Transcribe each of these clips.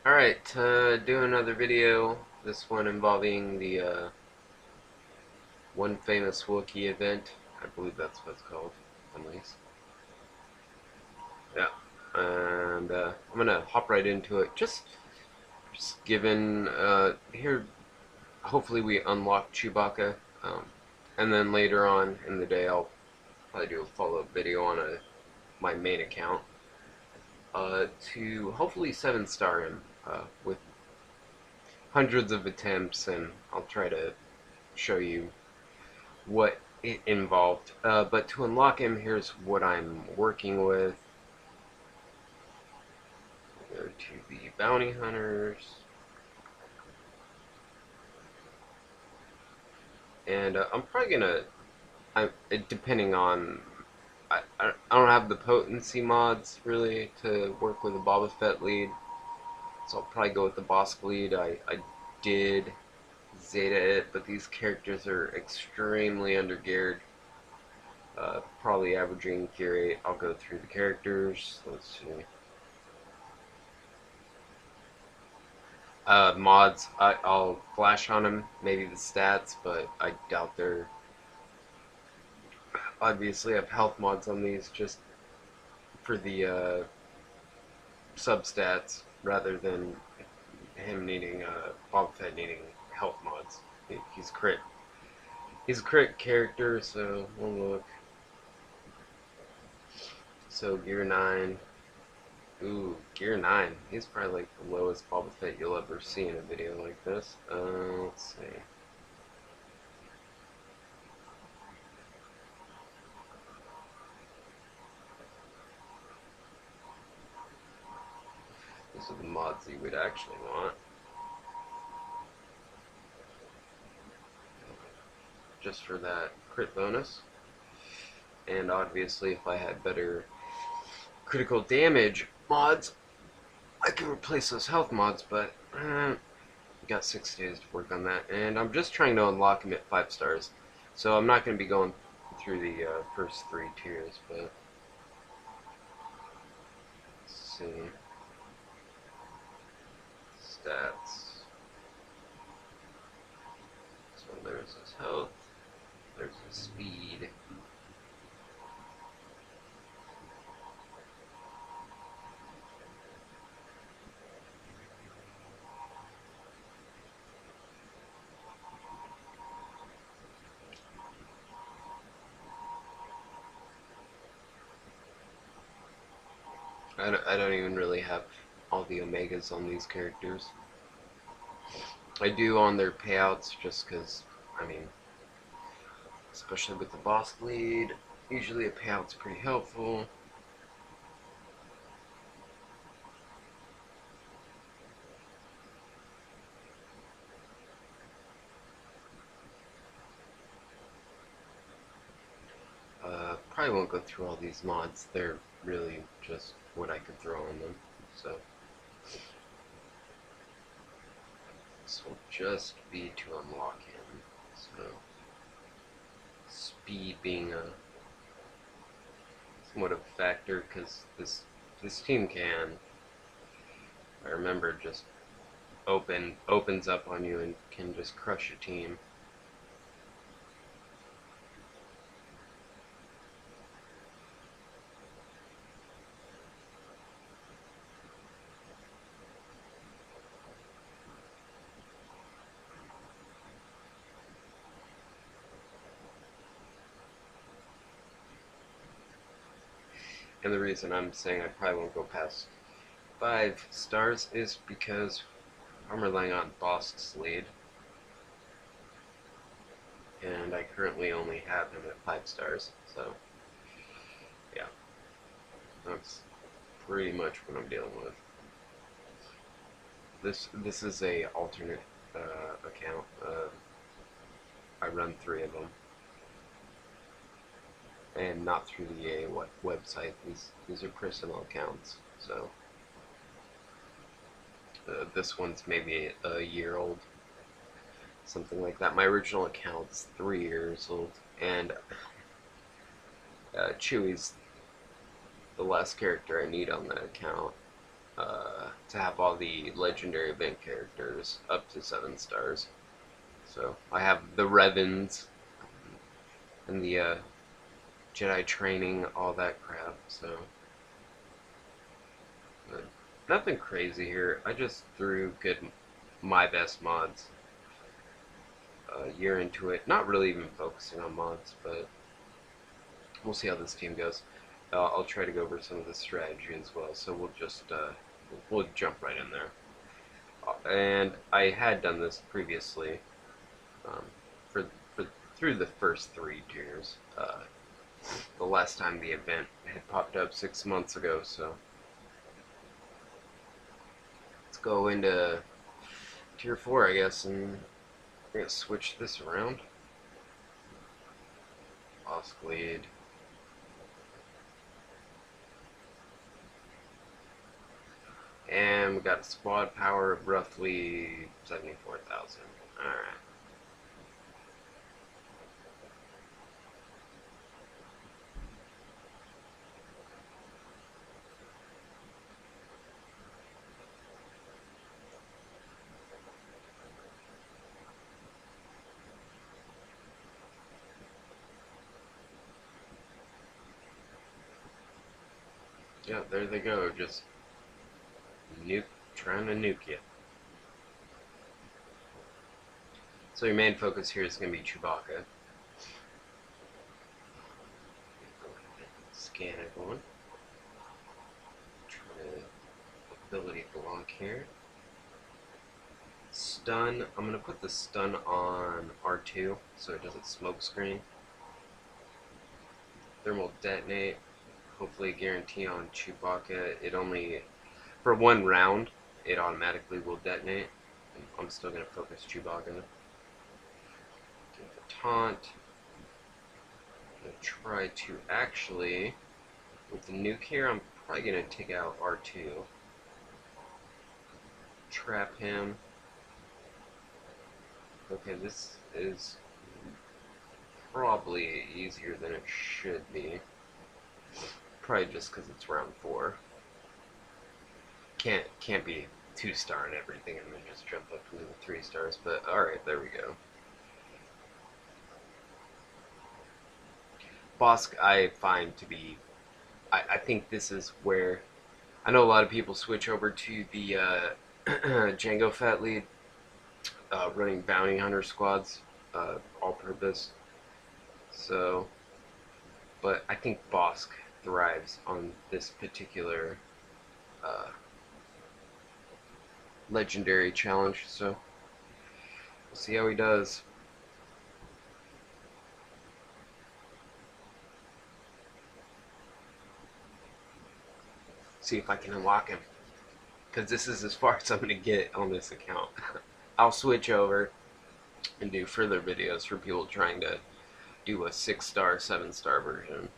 Alright, do another video, this one involving the One Famous Wookiee event. I believe that's what it's called, at least. Yeah, and I'm gonna hop right into it. Just given, here, hopefully we unlock Chewbacca, and then later on in the day I'll probably do a follow-up video on my main account, to hopefully 7-star him, with hundreds of attempts, and I'll try to show you what it involved. But to unlock him, here's what I'm working with. Go to the bounty hunters, and I'm probably gonna. Depending on, I don't have the potency mods really to work with the Boba Fett lead, so I'll probably go with the Bosk lead. I did Zeta it, but these characters are extremely undergeared. Probably averaging gear 8. I'll go through the characters. Let's see. Mods, I'll flash on them, maybe the stats, but I doubt they're. Obviously, I have health mods on these just for the substats rather than him needing, Boba Fett needing health mods. He's crit. He's a crit character, so we'll look. So, Gear 9. Ooh, Gear 9. He's probably like the lowest Boba Fett you'll ever see in a video like this. Let's see. These are the mods you would actually want. Just for that crit bonus. And obviously, if I had better critical damage mods, I can replace those health mods, but got 6 days to work on that. And I'm just trying to unlock him at 5 stars. So I'm not going to be going through the first 3 tiers, but let's see. Stats. So there's his health. There's his speed. I don't even really have all the omegas on these characters. I do on their payouts just because, I mean, especially with the boss lead, usually a payout's pretty helpful. Probably won't go through all these mods. They're really just what I could throw on them. So this will just be to unlock him. So speed being a somewhat of a factor because this team can, I remember, just opens up on you and can just crush a team. And the reason I'm saying I probably won't go past 5 stars is because I'm relying on Bosk's lead, and I currently only have him at 5 stars, so yeah, that's pretty much what I'm dealing with. This is a alternate account. I run 3 of them, and not through the EA website. These are personal accounts, so this one's maybe a year old, something like that. My original account's 3 years old, and Chewie's the last character I need on that account. to have all the legendary event characters up to 7 stars. So I have the Revens and the Jedi training, all that crap. So nothing crazy here. I just threw my best mods a year into it. Not really even focusing on mods, but we'll see how this team goes. I'll try to go over some of the strategy as well. So we'll jump right in there. And I had done this previously um, for, for through the first 3 tiers. The last time the event had popped up 6 months ago, so let's go into tier 4, I guess, and we're gonna switch this around. Bosk lead. And we got a squad power of roughly 74,000. Alright. Yeah, there they go, just trying to nuke you. So your main focus here is going to be Chewbacca. Scan everyone. Try to ability block here. Stun, I'm going to put the stun on R2 so it doesn't smoke screen. Thermal detonate, hopefully guarantee on Chewbacca. It only, for 1 round, it automatically will detonate. I'm still going to focus Chewbacca. Give the taunt. I'm going to try to actually, with the nuke here, I'm probably going to take out R2. Trap him. Okay, this is probably easier than it should be. Probably just because it's round 4. Can't be 2-star and everything and then just jump up into the 3 stars, but alright, there we go. Bosk I find to be, I think this is where, I know a lot of people switch over to the Jango Fett lead, running bounty hunter squads, all purpose. So, but I think Bosk thrives on this particular legendary challenge, so we'll see how he does. See if I can unlock him, because this is as far as I'm going to get on this account. I'll switch over and do further videos for people trying to do a 6-star, 7-star version.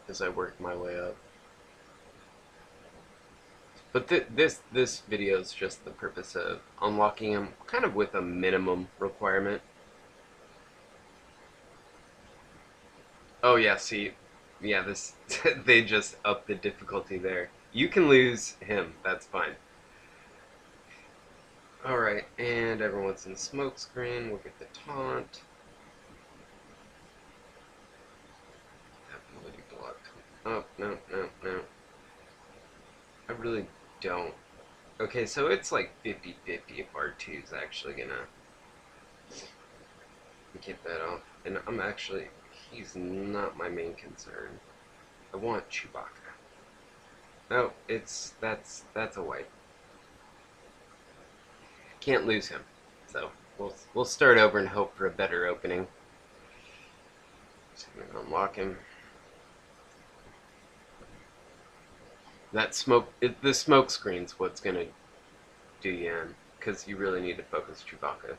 As I work my way up. But this video is just the purpose of unlocking him, kind of with a minimum requirement. Oh yeah, see, yeah, this they just upped the difficulty there. You can lose him, that's fine. Alright, and everyone's in smoke screen. We'll get the taunt. Ability block. Oh, no, no, no. I really don't. Okay, so it's like 50-50 if R2 is actually gonna get that off. And I'm actually, he's not my main concern. I want Chewbacca. No, that's a wipe. Can't lose him. So we'll start over and hope for a better opening. So I'm gonna unlock him. That the smoke screen's what's gonna do you in, because you really need to focus Chewbacca.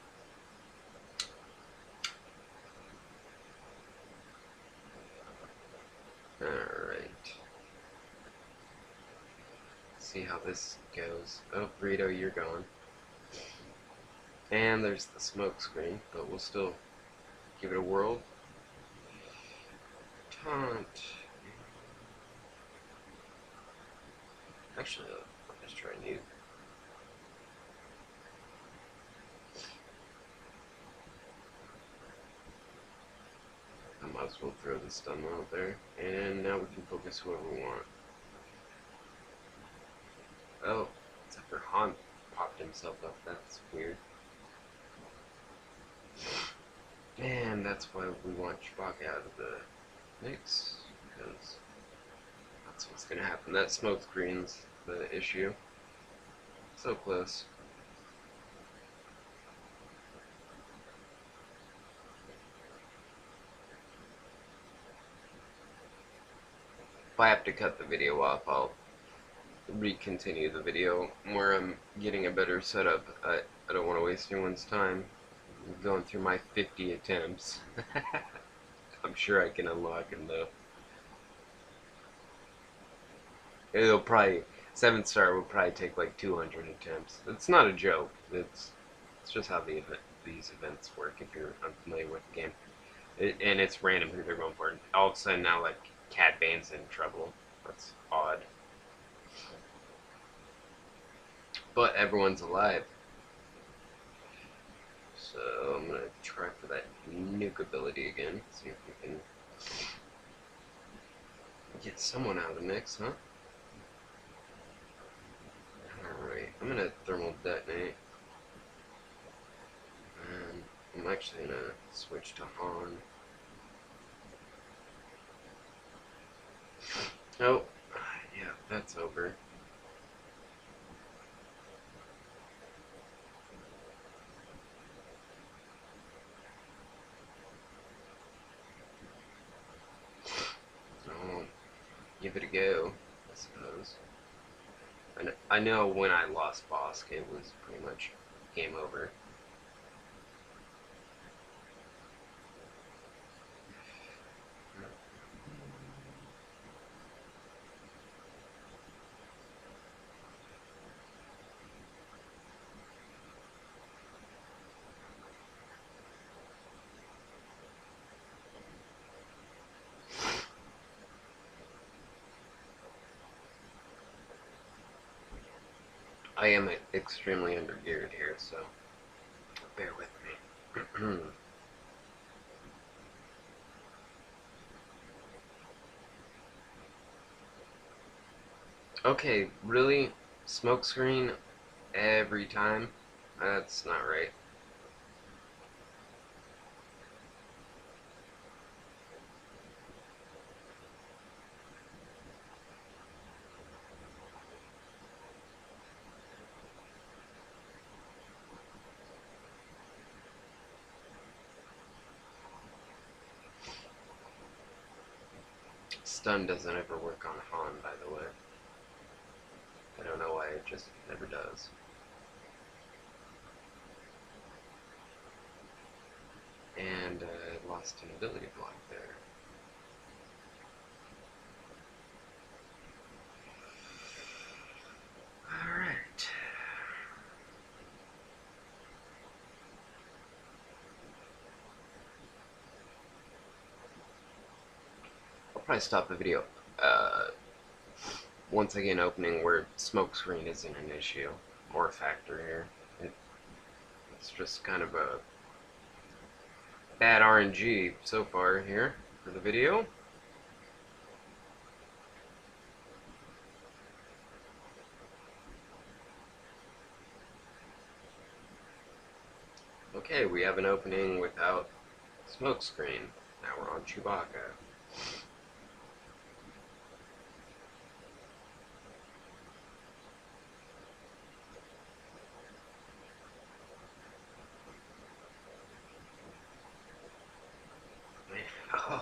Alright. See how this goes. Oh, Burrito, you're gone. And there's the smoke screen, but we'll still give it a whirl. Taunt. Actually, let's try nuke. I might as well throw the stun out there. And now we can focus whoever we want. Oh, except for Han popped himself up. That's weird. And that's why we want Chewbacca out of the mix. Because that's what's going to happen. That smoke screen's the issue. So close. If I have to cut the video off, I'll re-continue the video where I'm getting a better setup. I don't want to waste anyone's time going through my 50 attempts. I'm sure I can unlock them though. It'll probably 7th star will probably take like 200 attempts. It's not a joke. It's just how these events work. If you're unfamiliar with the game, and it's random who they're going for. All of a sudden now, like Cad Bane's in trouble. That's odd. But everyone's alive. So I'm gonna try for that nuke ability again. See if we can get someone out of the mix, huh? Alright, I'm gonna thermal detonate. And I'm actually gonna switch to Han. Oh, yeah, that's over. I'll give it a go, I suppose. I know when I lost Bosk, it was pretty much game over. I am extremely undergeared here, so bear with me. Okay, really? Smokescreen every time? That's not right. Stun doesn't ever work on Han, by the way. I don't know why, it just never does. And I lost an ability block there. Alright. I'll probably stop the video once I get an opening where smokescreen isn't an issue or a factor here. It's just kind of a bad RNG so far here for the video. Okay, we have an opening without smokescreen. Now we're on Chewbacca.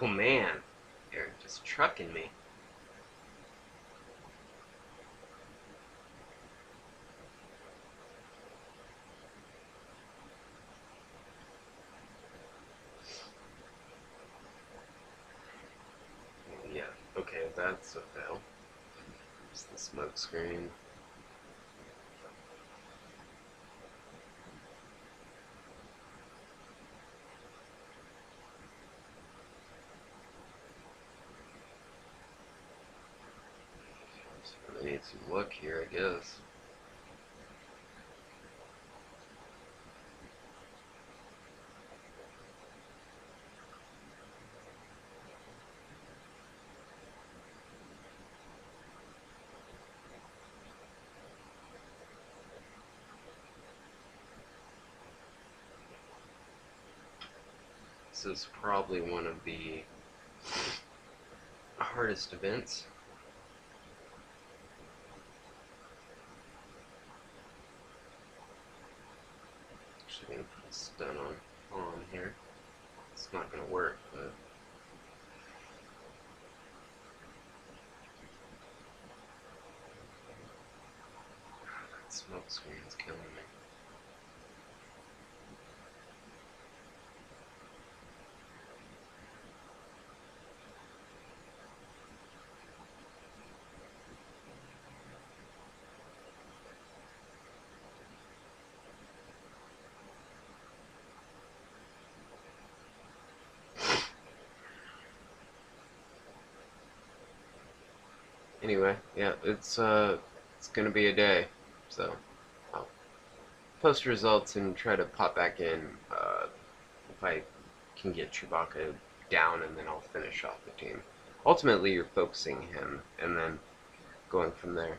Oh man, they're just trucking me. Yeah, okay, that's a fail. There's the smoke screen. Really need fancy look here, I guess. This is probably one of the hardest events. Actually, gonna put a stun on here. It's not gonna work, but that smoke screen's killing me. Anyway, yeah, it's gonna be a day, so I'll post results and try to pop back in if I can get Chewbacca down, and then I'll finish off the team. Ultimately, you're focusing him and then going from there.